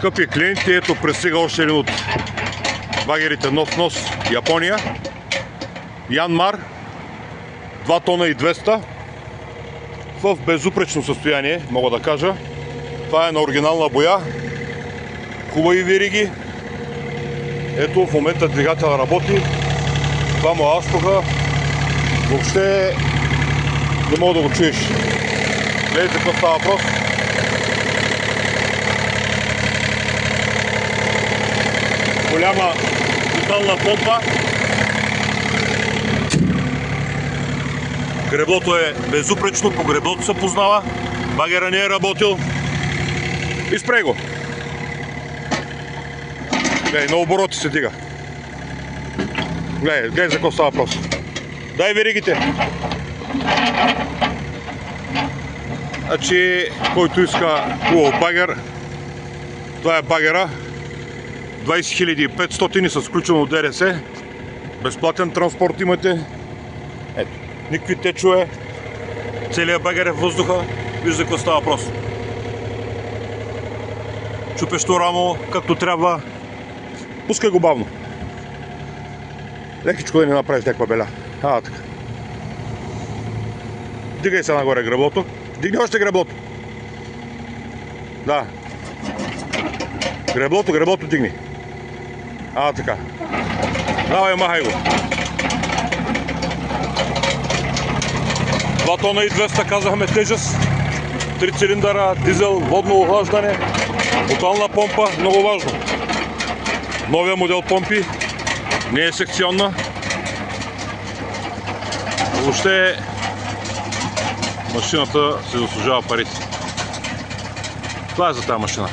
Скъпи клиенти, ето пристига още един от багерите нос нос Япония. Янмар 2 тона и 200 в безупречно състояние, мога да кажа. Това е на оригинална боя, хубави вериги. Ето в момента двигател работи, двама аспруха, въобще не мога да го чуеш. Гледайте какво става въпрос. Голяма тотална помпа. Греблото е безупречно, по греблото се познава. Багера не е работил. Изпрей го. Гледай, на обороти се дига. Гледай за какво става въпрос. Дай веригите. Значи, който иска хубав багер, това е багера. 20 500 с включено ДРС. Безплатен транспорт имате. Ето, никакви течове. Целият багер е в въздуха. Вижда какво става въпрос. Чупещо рамо, както трябва. Пускай го бавно. Лекичко да не направиш някаква беля. Така. Дигай се нагоре греблото. Дигни още греблото. Да. Греблото дигни. Така. Давай, махай го. 2 тона и 200 казахме тежест. 3 цилиндъра, дизел, водно охлаждане. Тотална помпа, много важно. Новия модел помпи. Не е секционна. Въобще машината се заслужава парите. Това е за тази машина.